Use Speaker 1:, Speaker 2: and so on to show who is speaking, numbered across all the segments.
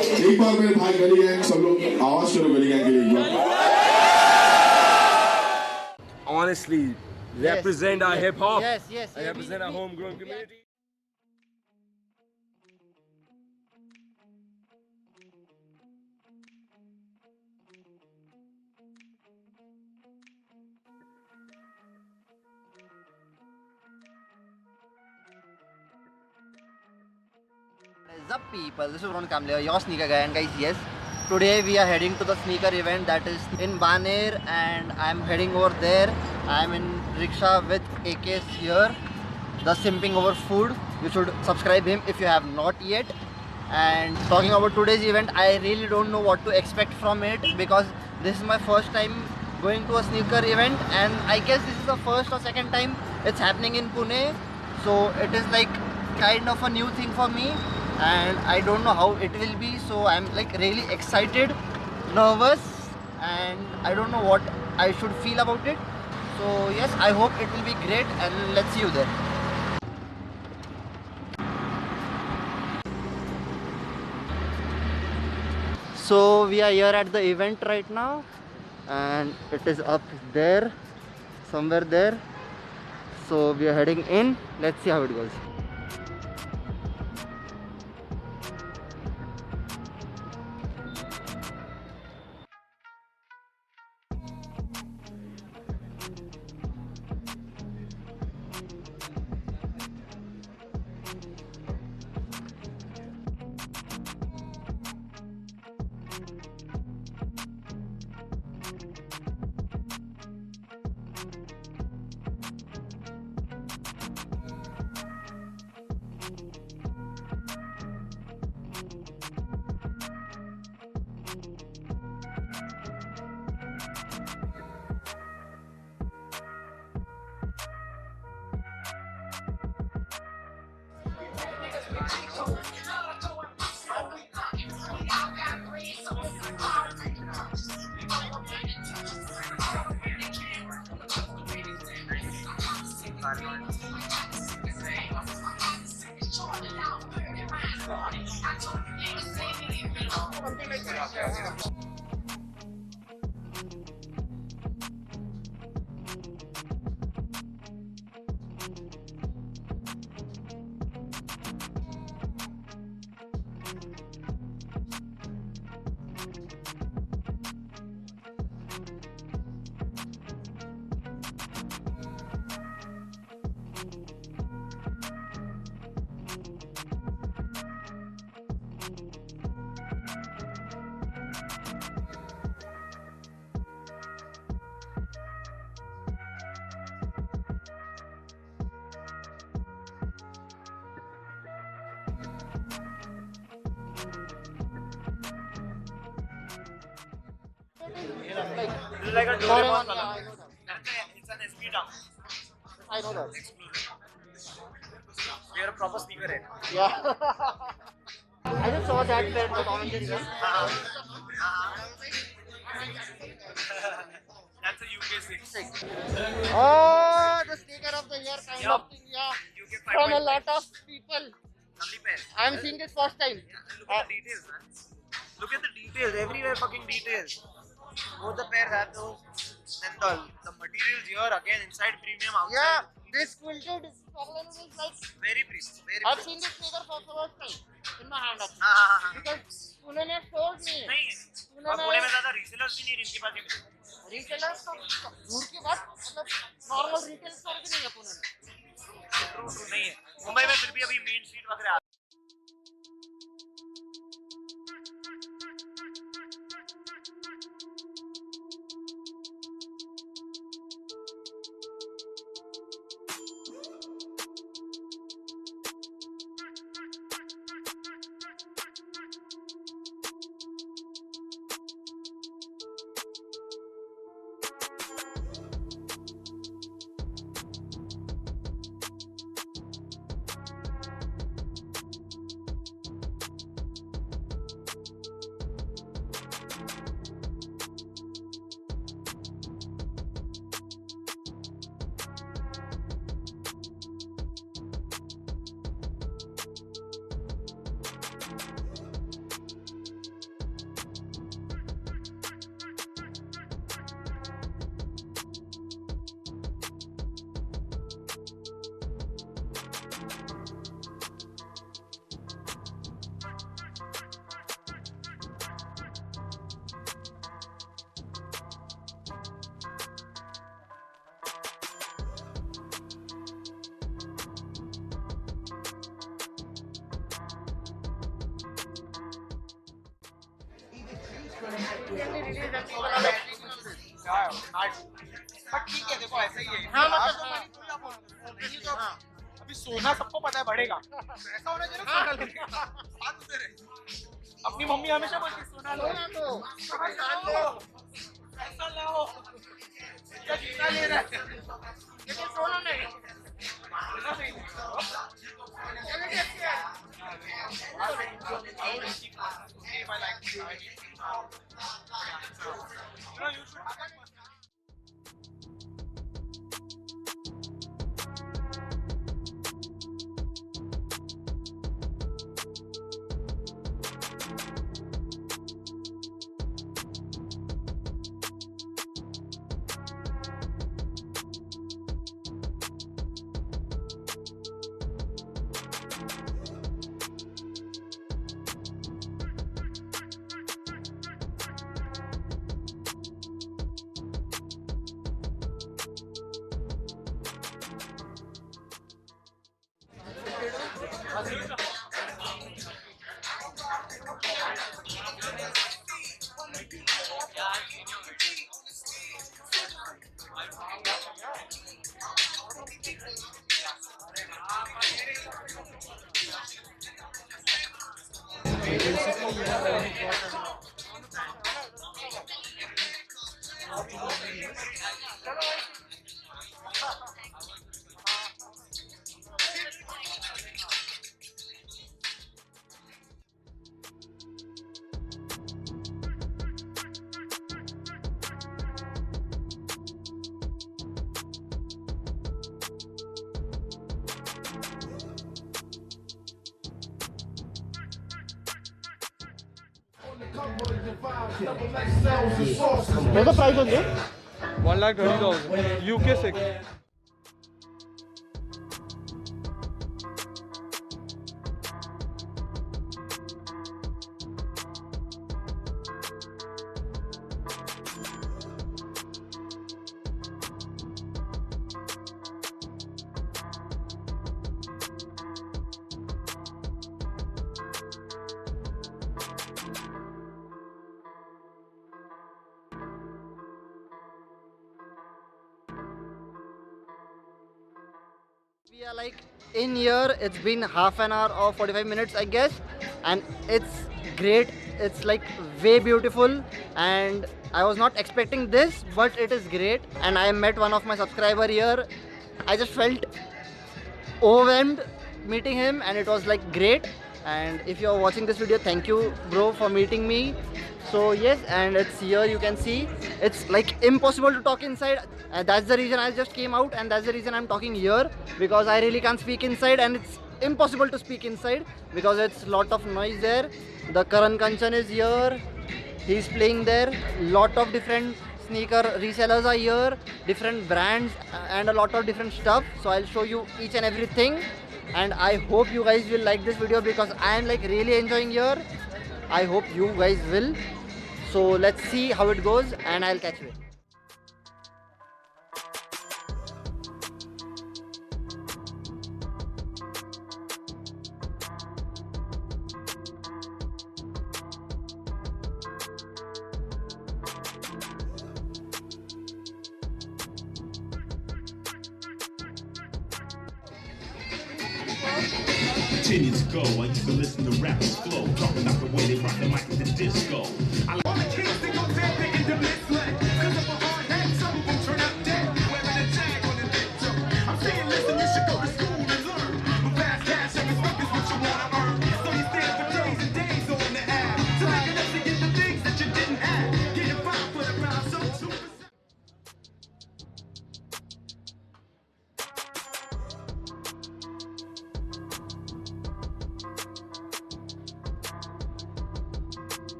Speaker 1: एक बार मेरे भाई गली गैंग सब लोग आवाज करो गली गैंग के लिए एक बार।
Speaker 2: Honestly, represent our hip hop.
Speaker 3: Yes.
Speaker 2: I represent our homegrown community.
Speaker 3: What's up, people? This is Ron Kamle, your sneaker guy, and guys, yes, today we are heading to the sneaker event that is in Baner, and I'm heading over there. I'm in rickshaw with AKs here, the Simping Over Food. You should subscribe him if you have not yet. And talking about today's event, I really don't know what to expect from it because this is my first time going to a sneaker event, and I guess this is the first or second time it's happening in Pune. So it is like kind of a new thing for me, and I don't know how it will be. So I'm like really excited, nervous, and I don't know what I should feel about it. So yes, I hope it will be great, and let's see you there. So we are here at the event right now, and it is up there, somewhere there. So we are heading in. Let's see how it goes.
Speaker 2: This is like a Doraemon color. It's an SP dump.
Speaker 3: I know that.
Speaker 2: Exclusive. We are a proper sneakerhead.
Speaker 3: Yeah. I just saw that pair, the Tom and Jerry one.
Speaker 2: That's a UK 6.
Speaker 3: Oh, the sneaker of the year kind of thing, yeah.
Speaker 2: UK
Speaker 3: From a
Speaker 2: 5.5.
Speaker 3: lot of people.
Speaker 2: Lovely pair.
Speaker 3: I'm seeing it first time.
Speaker 2: Look at the details, man. Look at the details. Everywhere fucking details. Both the pairs have those. Then the materials here again inside premium outside.
Speaker 3: Yeah, this quilted pattern is like.
Speaker 2: Very pretty. Very
Speaker 3: I've
Speaker 2: pretty.
Speaker 3: seen this sneaker for the first time in my hand actually.
Speaker 2: हाँ
Speaker 3: Because Pune ने told me.
Speaker 2: नहीं और पुणे में ज़्यादा resellers भी नहीं इनके पास ही मिलेंगे.
Speaker 3: Retailers तो दूर की बात मतलब normal retail store भी नहीं है पुणे में.
Speaker 2: True नहीं है. मुंबई में फिर भी अभी मेन स्ट्रीट वगैरह बट ठीक है, देखो ऐसा ही है।
Speaker 4: हाँ, मतलब,
Speaker 2: आज तो मैंने थोड़ी आप बोल रहे हो। नहीं तो अभी सोना सबको पता है बढ़ेगा, तो ऐसा होना चाहिए ना, सोना लेने का। बात उधर है। अपनी मम्मी हमेशा बोलती है, सोना लो, सोना लो, पैसा लाओ, क्या जीना ले रहा है, लेकिन सोना नहीं, सोना नहीं लेगा। चलिए अच्छी है। I will keep if I like to. You should have that much.
Speaker 4: What's the price on this?
Speaker 5: 1,20,000 UK 6.
Speaker 3: We are like in here, it's been half an hour or 45 minutes I guess, and it's great. It's like way beautiful, and I was not expecting this, but it is great. And I met one of my subscriber here. I just felt overwhelmed meeting him, and it was like great. And if you are watching this video, thank you bro for meeting me. So yes, and it's here, you can see it's like impossible to talk inside. That's the reason I just came out, and that's the reason I'm talking here, because I really can't speak inside, and it's impossible to speak inside because it's lot of noise there. The Karan Kanchan is here, he's playing there. Lot of different sneaker resellers are here, different brands and a lot of different stuff. So I'll show you each and everything, and I hope you guys will like this video because I am like really enjoying here. I hope you guys will. So let's see how it goes, and I'll catch you.
Speaker 6: Ten years ago, I used to listen to rappers flow, talking about the way they rock the mic in the disco. I like all the kids think I'm dead, they get the misled. Cause of a hard head, some of them turn out dead. Wearing a tag on the dick toe. I'm saying, listen, you should go to school and learn. But fast cash and respect is what you wanna earn. So you stand for days and days on the app. To make enough to get the things that you didn't have. Getting five for the round, so 2%.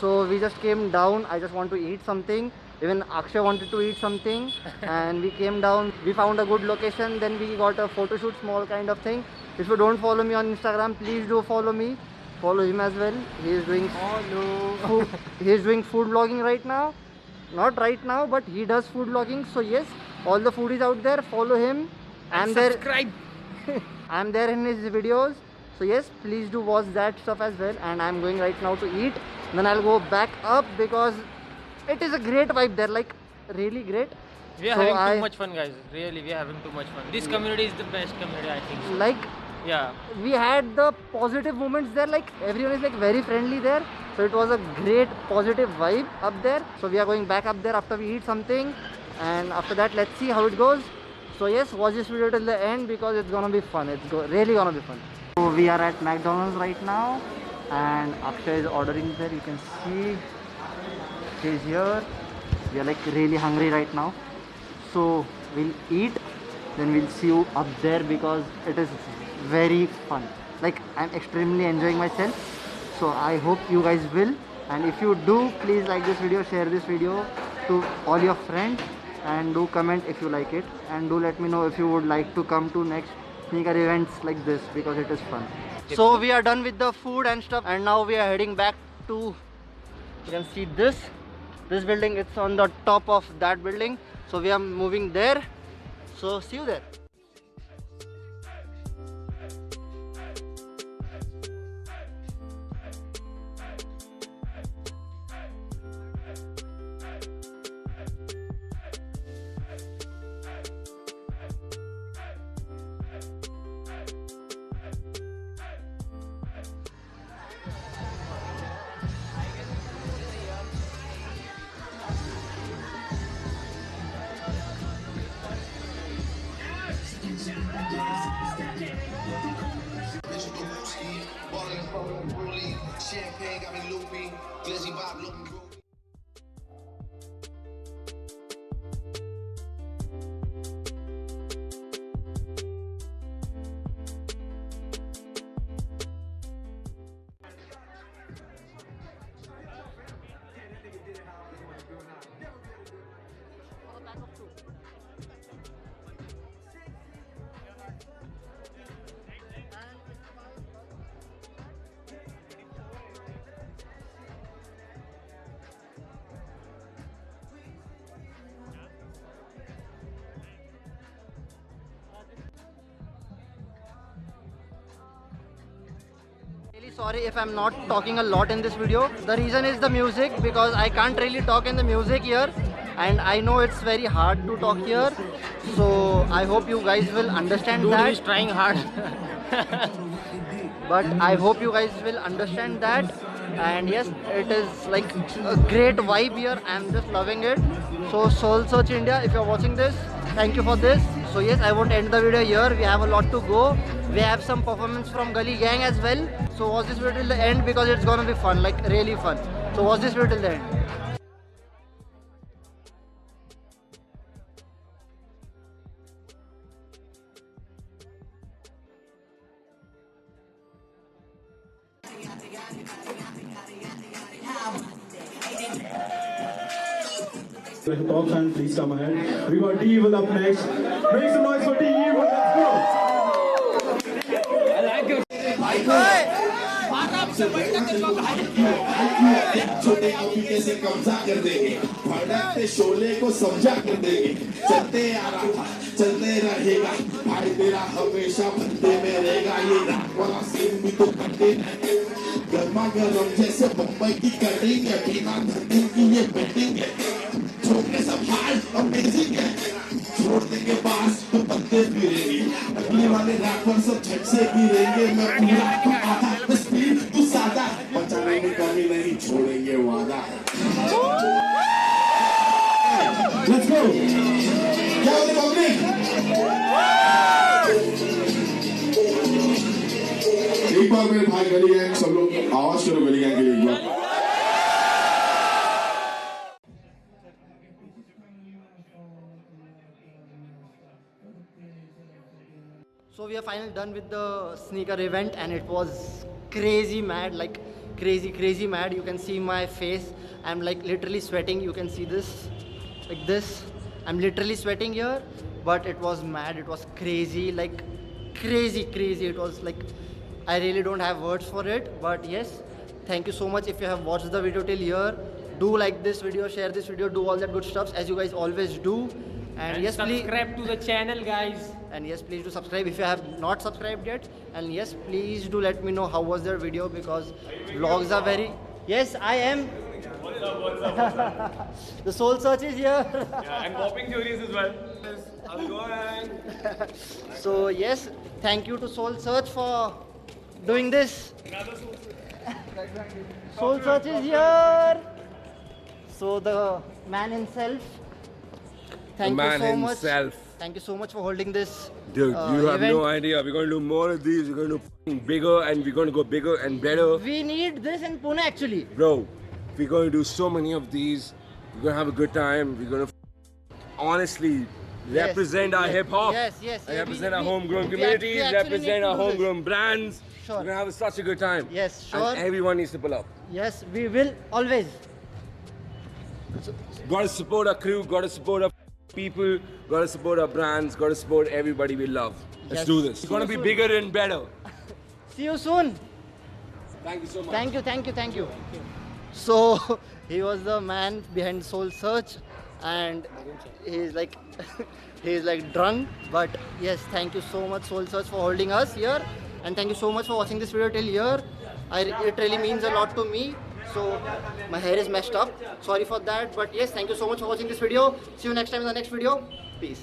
Speaker 3: So we just came down. I just want to eat something. Even Akshay wanted to eat something, and we came down. We found a good location. Then we got a photo shoot, small kind of thing. If you don't follow me on Instagram, please do follow me. Follow him as well. He is doing food vlogging right now. not right now, but he does food vlogging. So yes, all the food is out there. Follow him. I'm there.
Speaker 5: Subscribe.
Speaker 3: I'm there in his videos. So yes, please do watch that stuff as well. And I'm going right now to eat. Then I'll go back up because it is a great vibe there, like really great.
Speaker 7: We are
Speaker 3: So
Speaker 7: having too much fun, guys. Really, we are having too much fun. This community is the best community, I think. So.
Speaker 3: Like
Speaker 7: Yeah.
Speaker 3: we had the positive moments there, like everyone is like very friendly there. So it was a great positive vibe up there. So we are going back up there after we eat something, and after that let's see how it goes. So yes, watch this video till the end because it's gonna be fun. It's really gonna be fun. So we are at McDonald's right now, and Akshay is ordering there. You can see he's here. We are like really hungry right now. So we'll eat, then we'll see you up there because it is very fun. Like I'm extremely enjoying myself. So I hope you guys will. And if you do, please like this video, share this video to all your friends, and do comment if you like it, and do let me know if you would like to come to next sneaker events like this because it is fun. So we are done with the food and stuff, and now we are heading back to, you can see this building. It's on the top of that building, so we are moving there. So see you there.
Speaker 6: Champagne got me loopy, glizzy Bob looking groovy. Really sorry if I'm not talking a lot in this video. The reason is the music, because I can't really talk in the music here, and I know it's very hard to talk here. So I hope you guys will understand
Speaker 7: Dude,
Speaker 3: that.
Speaker 7: he's trying hard.
Speaker 3: But I hope you guys will understand that. And yes, it is like a great vibe here. I'm just loving it. So Soul Search India, if you're watching this, thank you for this. So yes, I won't end the video here. We have a lot to go. We have some performance from Gully Gang as well. So watch this video till the end because it's gonna be fun, like really fun. So watch this video till the end.
Speaker 8: Top fan, please come ahead. We got D Evil up next. Make some noise for D Evil. Let's go.
Speaker 1: छोटे अभी कैसे कब्जा कर देंगे, भड़कते शोले को समझा कर देंगे। चलते आ रहा था, चलते रहेगा, भाई तेरा हमेशा बनते में रहेगा। ये रात वाला सीन भी तो करते रहेंगे, गर्मा गर्म जैसे बम्बई की कटिंग है, बिना धंधे की ये बेटिंग है। छोटे सब हाल अमेजिंग है, छोड़ देंगे बास तो बनते फिरेंगे। अगले वाले रैपर सब झट से गिरेंगे, मैं पूरा का आधा स्पीड तू सादा, बचाने में कमी नहीं छोड़ेंगे वादा। Let's go! क्या बोले पब्लिक? एक बार मेरे भाई गली गैंग सब लोग आवाज करो गली गैंग के लिए एक बार।
Speaker 3: So we are finally done with the sneaker event, and it was crazy mad, like crazy mad. You can see my face. I'm like literally sweating. You can see this, like this. I'm literally sweating here, but it was mad. It was crazy, like crazy. It was like, I really don't have words for it. But yes, thank you so much if you have watched the video till here. do like this video, share this video, do all that good stuff as you guys always do. And yes, please.
Speaker 7: Subscribe to the channel, guys.
Speaker 3: And yes, please do subscribe if you have not subscribed yet. And yes, please do let me know how was their video, because vlogs are very... Yes, I am. The Soul Search is here.
Speaker 5: And Popping Theories as well. How's it going?
Speaker 3: So yes, thank you to Soul Search for doing this. Soul Search is here. So the man himself. Thank you so much. Thank you so much for holding this.
Speaker 9: Dude, you have
Speaker 3: event.
Speaker 9: no idea. We're going to do more of these. We're going to do f***ing bigger, and we're going to go bigger and better.
Speaker 3: We need this in Pune actually.
Speaker 9: Bro, we're going to do so many of these. We're going to have a good time. We're going to honestly
Speaker 3: Yes,
Speaker 9: represent our
Speaker 3: yes,
Speaker 9: hip hop.
Speaker 3: yes, yes,
Speaker 9: And
Speaker 3: yeah,
Speaker 9: represent
Speaker 3: we-
Speaker 9: our
Speaker 3: we-
Speaker 9: homegrown
Speaker 3: we
Speaker 9: communities,
Speaker 3: actually need
Speaker 9: represent
Speaker 3: to
Speaker 9: our
Speaker 3: do this.
Speaker 9: homegrown brands.
Speaker 3: Sure.
Speaker 9: We're going to have such a good time.
Speaker 3: Yes, sure.
Speaker 9: And everyone needs to pull up.
Speaker 3: Yes, we will always.
Speaker 9: Got to support our crew, got to support our people, got to support our brands, got to support everybody we love. Let's
Speaker 3: Yes.
Speaker 9: do this. It's going to be bigger and better.
Speaker 3: See you soon.
Speaker 9: Thank you so much.
Speaker 3: Thank you, thank you, thank you. So he was the man behind Soul Search, and he's like he's like drunk. But yes, thank you so much Soul Search for holding us here, and thank you so much for watching this video till here. It really means a lot to me. So my hair is messed up. Sorry for that. But yes, thank you so much for watching this video. See you next time in the next video. Peace.